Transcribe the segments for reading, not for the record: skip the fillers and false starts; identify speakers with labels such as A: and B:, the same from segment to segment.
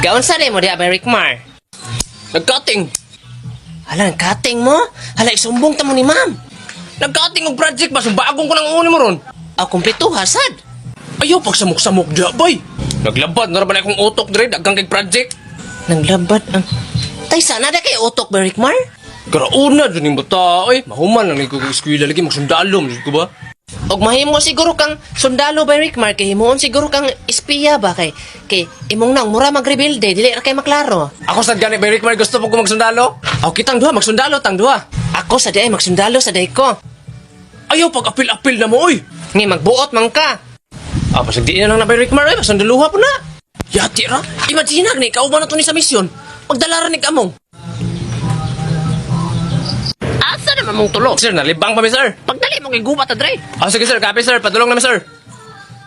A: Gaon sa mo diya, Bay Rickmar?
B: Nagkating.
A: Hala, nagkating mo? Hala, isumbong ta mo ni ma'am.
B: Nagkating og project ba? Bagong ko lang uni mo ron.
A: Kumpleto, hasad.
B: Ayaw, pag samok-samok diya, bay. Naglabad na naman akong utok dire, dagang kay project.
A: Nanglabad ang... Tay, sana na kay utok, Bay Rickmar?
B: Karauna dyan yung bata, ay. Mahuman lang ko kay eskwela lagi, magsundalo, masyad ko ba?
A: Og mahimo siguro kang sundalo, Bay Rickmar, kay himuon siguro kang espiya ba, kay imong nang mura magrebelde, dili ra kay maklaro.
B: Ako sa gani, Bay Rickmar, gusto po ko magsundalo? Ako kitang duha, magsundalo, tang duha.
A: Ako sa day magsundalo sa day ko.
B: Ayaw, pag apil-apil na mo, oy.
A: Ngi magbuot man ka.
B: Pasagdiin na lang na, Bay Rickmar, ay. Masundaluha po na. Yati ra. Imagine ni, kauban na to ni sa misyon. Magdalaran ni kamong.
A: Asa naman mong tulo?
B: Sir, nalibang pa mi, sir.
A: Pagdali mo kay gubat adre.
B: Sige, sir. Copy, sir. Padulong namin, sir.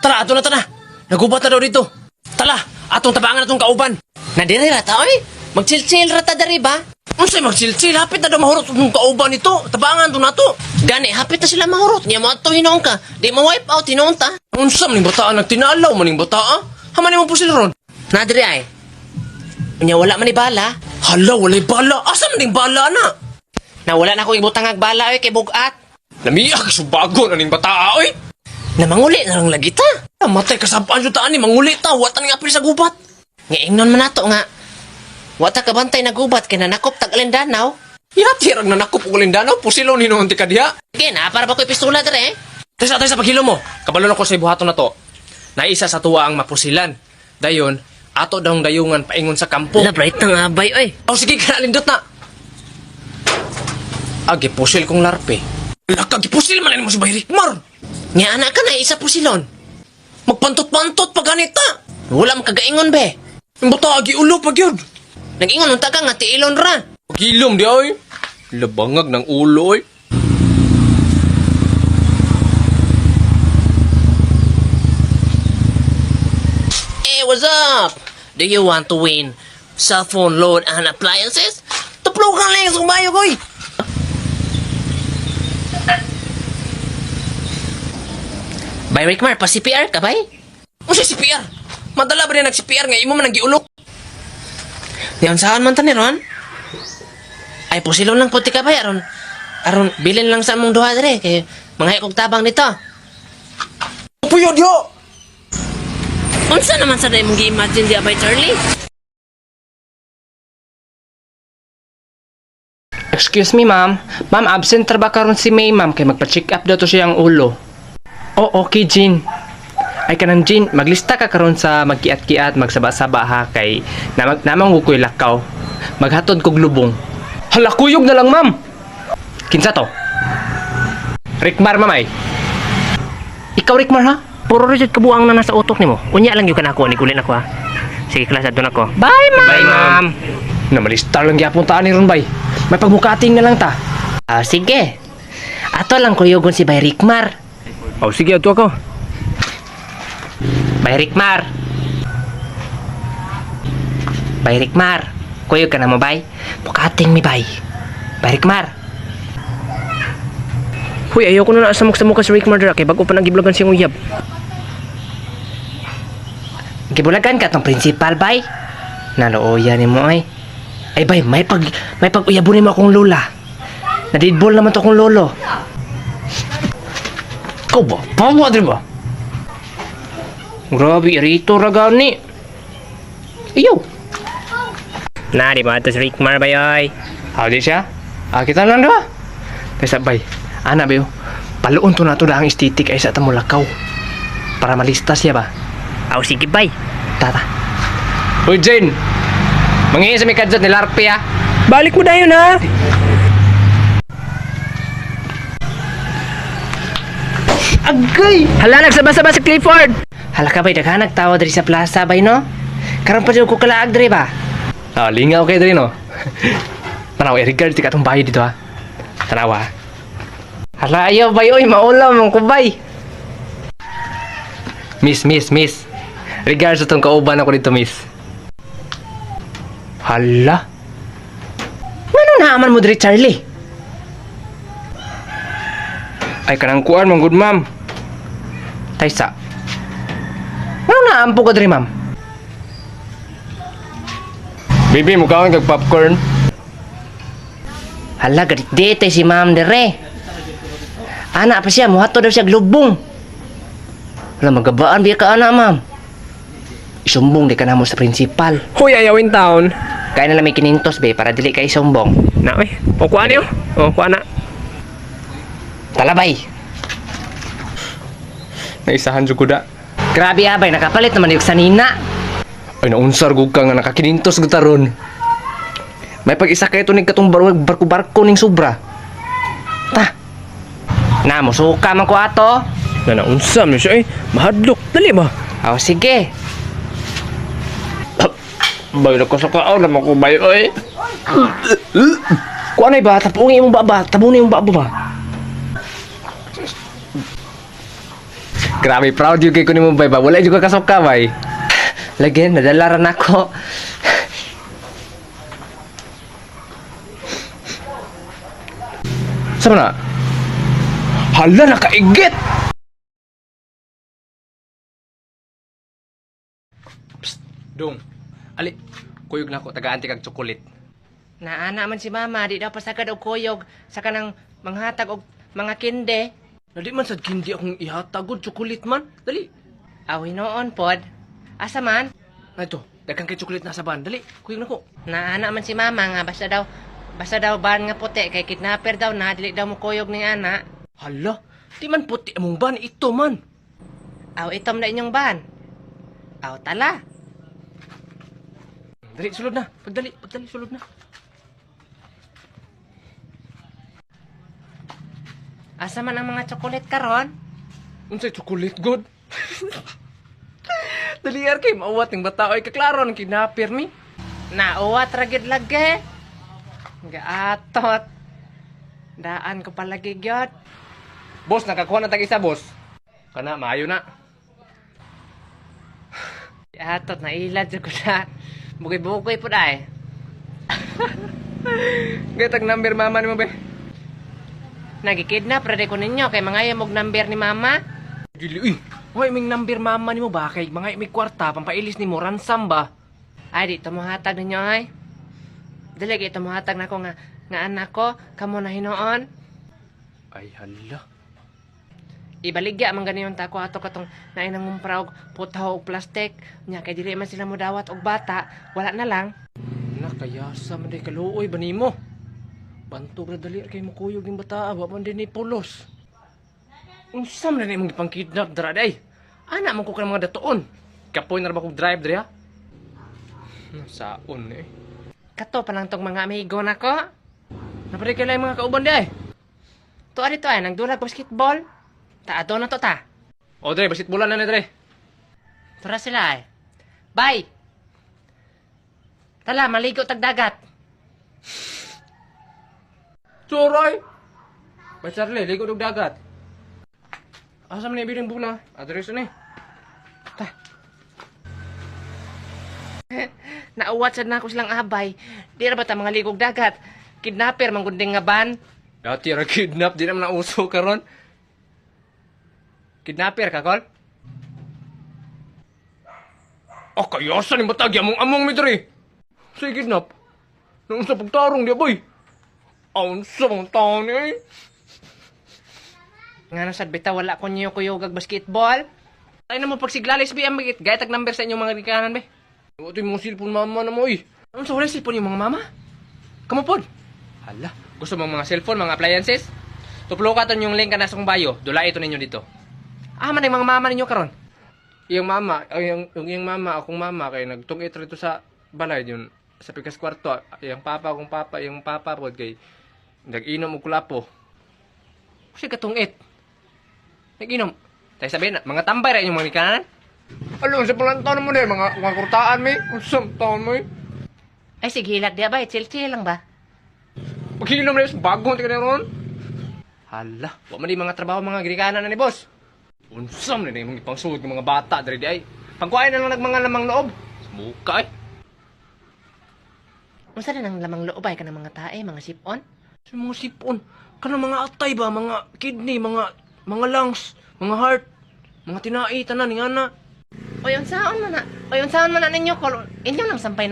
B: Tara, ato na, tara. Nagubat na daw dito. Tala, atong tabangan na itong kauban.
A: Nadiri rata oy. Magchill-chill rata dari ba?
B: Unsay magsilsil, hapit na daw mahurot itong kauban nito. Tabangan to na to.
A: Gani hapit na sila mahurot. Nya mo ato hinoon ka. Di mo wipe out hinoon ta.
B: Unsa maning bataan nagtinalaw maning bataa? Haman mo po sila ron.
A: Nadiri ay. Nya wala man ni bala.
B: Hala, walay bala. Asa maning bala na?
A: Nawala na ko ibutang ag bala oy kay bugat.
B: Namiyak sa bago na ning bataa, oy.
A: Na manguli na lang lagi ta.
B: Matay kasapaan yung taan ni manguli ta. Watan nga apil sa gubat.
A: Nga ingnon man nato nga. Wata ka bantay na gubat kay nanakop tag alindanaw.
B: Yati rag nanakop og lindanaw. Pusilon ni noon ti kadiha.
A: Sige na, para ba ko'y pistola dere?
B: Tesa paghilo mo. Kabalo na ko sa ibuhaton na to. Naisa sa tuwa ang mapusilan. Dayon, ato daw dayungan paingon sa kampo.
A: Labright na nga bay oy.
B: Sige ka na lindot na. Pusil kong larpe. Lakag pusil man mo si Bay Rickmar.
A: Nga anak ka na isa pusilon.
B: Magpantot-pantot pa ganita.
A: Wala man kagaingon be.
B: Yung bata ulo pa gyud.
A: Nag-ingon unta ka nga tiilon ra.
B: Pagilom di ay. Labangag ng ulo ay.
A: Hey, what's up? Do you want to win cell phone load and appliances? Tuplong ka lang sa kumayo koy. Bay Rickmar, pa CPR ka bay?
B: Ano si CPR? Madala ba rin nag-CPR nga? Imo man nag-iulok.
A: Diyan saan man tani ron? Ay pusilon lang puti ka bay aron bilin lang sa mong duha dere kay mga kog tabang nito.
B: Puyod yo.
A: Unsa naman sa mong gi-imagine di bay Charlie?
C: Excuse me, ma'am. Ma'am, absent tra ba karon si May, ma'am? Kay magpa-check up daw to siyang ulo. Oh, okay, Jean. Ay kanang Jean, maglista ka karon sa magkiat-kiat, magsaba-saba ha, kay namang kukoy lakaw. Maghatod kog lubong. Hala, kuyog na lang, ma'am. Kinsa to? Rickmar, mamay.
A: Ikaw Rickmar ha? Puro rin kabuang na nasa utok nimo. Unya lang yung kanako ni kulin ako ha. Sige class adto nako.
C: Bye, ma'am. Bye, ma'am. Namalista lang gyapon taan ni ron, bay. May pagbukating na lang ta.
A: Sige. Ato lang kuyogon si Bay Rickmar.
C: Sige, ato ako.
A: Bay Rickmar. Bay Rickmar. Kuyog ka na mo, bay? Bukating mi, bay. Bay Rickmar.
C: Huy, ayaw ko na nasamok-samok ka si Rickmar dira, kay bago pa nagiblogan siyang uyab.
A: Gibulagan ka tong principal, bay? Nalooya ni mo, ay. Ay, bay, may pag-uyabunin mo akong lola. Nadidbol naman to akong lolo.
C: Ikaw ba? Pawa, di ba? Grabe, irito ragan ni. Iyo.
A: Na, di ba? Ito si Rickmar, bay, ay.
C: Di siya? Kita lang diba? Kaya sabay, ana ba paluon to na to na ang estetik ay sa tamulakaw. Para malista siya ba?
A: Sige, bay.
C: Tata. Uy, Jane! Mangingi sa may kadzot ni Larpe, ha?
A: Balik mo na yun, ha?
C: Agay!
A: Hala, nagsaba-saba si Clifford! Hala ka, bay, daghan nagtawa diri sa plaza, bay, no? Karon pa dito ko kalaag diri ba?
C: Lingaw kayo dali, no? Tanaw, i-regard ka itong bahay dito, ha? Tanaw, ha?
A: Hala, ayaw, bay, oy, maulaw mong kubay.
C: Miss. Regards sa itong kauban ako dito, miss. Hala?
A: Ano naaman mo diri, Charlie?
C: Ay, kanang kuan, mong good, ma'am.
A: Taysa. Ano naampo ka diri, ma'am?
B: Bibi, mukha kang popcorn.
A: Hala, gadit-dite si ma'am dere. Anak pa siya, muhato daw siya glubong. Hala, magabaan biya ka anak, ma'am. Isumbong di ka na mo sa principal.
B: Hoy, ayawin taon.
A: Kaya na lang may kinintos, be, para dili ka isumbong.
B: Na, oy. O, kuha niyo. O, kuha na.
A: Talabay.
B: Naisahan jud ko da.
A: Grabe abay, nakapalit naman yung sanina.
B: Ay, naunsar gug ka nga nakakinintos gutaron.
A: May pag-isa kayo tunig katong barko-barko ning sobra. Ta. Na mo suka man ko ato.
B: Na naunsam niyo siya eh. Mahadlok. Dali ba?
A: Aw sige.
B: Bayo na ko sa kao. Naman ko bayo eh.
A: Kuan ay ba tapungi imong baba, tabuni imong baba ba.
B: Grabe, proud yung kay ko ni mo bay ba. Wala yung ka kasuka bay.
A: Lagi nadalaran ako.
B: Sama na? Hala, nakaigit! Psst, Dong. Ali, kuyog na ako. Taga-anti kag tsokolit.
A: Naana man si mama, di daw pasagad og kuyog sa kanang manghatag og mga kinde.
B: Dali man sad kindi akong ihatagod tsokolit man. Dali.
A: Aw hinoon pod. Asa man?
B: Na ito, dagang kay tsokolit na sa ban. Dali, kuyog na ko.
A: Naana man si mama nga basta daw ban nga puti kay kidnapper daw na dili daw mo kuyog ning ana.
B: Hala, di man puti among ban. Ito man.
A: Aw itom na inyong ban. Aw tala.
B: Dali, sulod na. Pagdali, sulod na.
A: Asa man ang mga tsokolit karon?
B: Unsay tsokolit good? Dali yar kay mauwat ng bata oy kaklaro ng kidnapper mi.
A: Nauwat ragid lagi. Gaatot. Daan ko palagi gyud.
B: Boss, nakakuha na tag isa, boss. Kana, maayo na.
A: Atot na ilad jud ko na. Bugoy-bugoy po ay.
B: Gaya tag number mama ni mo be.
A: Nagikidnap rade ko ninyo kay mga yamog number ni mama.
B: Dili, uy. Hoy, may number mama ni mo ba? Kay mga may kwarta, pampailis ni mo, ransom ba?
A: Ay di tumuhatag ninyo ay. Dili gyud tumuhatag na ko nga anak ko kamo na hinoon.
B: Ay, hala.
A: Ibaligya man ganiyon ta ko ato katong naay nangumpraw putaw og plastic nya kay dili man sila modawat og bata, wala na lang.
B: Nakayasa man day kaluoy ba nimo? Bantog na dali kay mo kuyog ng bata, wa man din ni pulos. Unsam na ni mong ipang-kidnap dara day. Ana man ko ka mga datoon. Kapoy na ra ba kong drive diri ha? Saon eh.
A: Kato pa lang tong mga amigo nako. Napari kay mga kauban day. Tuwa dito ay nagdulag basketball. Ato na to ta.
B: O dre, basit bulan na na dre.
A: Tara sila ay. Bye. Tala maligo tag dagat.
B: Suroy! Bay Charlie, ligo ng dagat. Asa man ibiring bula? Address ni. Ta.
A: Nauwat sad na ako silang abay. Di ra ba ta mga ligog dagat? Kidnapper manggunding nga ban.
B: Dati ra kidnap, di naman nauso karon. Kidnapper ka, Kol? Oh, kayasan yung batagi among mi dre. Sige, kidnap. Nung sa pagtarong di boy. Aun sa mga taon eh.
A: Nga sad bitaw wala ko niyo kuyog basketball. Ay na mo pagsiglalis bi ang magit gaytag number sa inyong mga rikanan be.
B: Ito yung mga cellphone mama na mo eh.
A: Ano sa wala cellphone yung mga mama?
B: Kamu pod. Hala, gusto mong mga cellphone, mga appliances? Tuplo ka ton yung link ka na sa kong bio. Dula ito ninyo dito.
A: Ah, man yung mga mama ninyo karon.
B: Yung mama, yung mama, akong mama, kay nagtungit rito sa balay yun. Sa pikas kwarto, yung papa pod kay nag-inom og kulapo.
A: Kasi katungit.
B: Nag-inom. Tayo sabihin na, mga tambay rin yung mga nikanan. Alam, sa palang taon mo na mga kurtaan mo eh. Usam taon mo eh.
A: Ay sige hilat di ba, chill lang ba?
B: Paghinom na yun, bagong tika na ron. Hala, wa man di mga trabaho mga girikanan na ni boss. Unsam na yung mga ipangsuod ng mga bata dari di ay. Pagkuhain na lang mga lamang loob. Muka eh.
A: Unsa na nang lamang loob ay ka ng mga tae, mga sipon?
B: Sa mga sipon, kanang mga atay ba, mga kidney, mga lungs, mga heart, mga tinai, tanan, nga na.
A: Oy, unsaon man na ninyo kol inyo lang sampay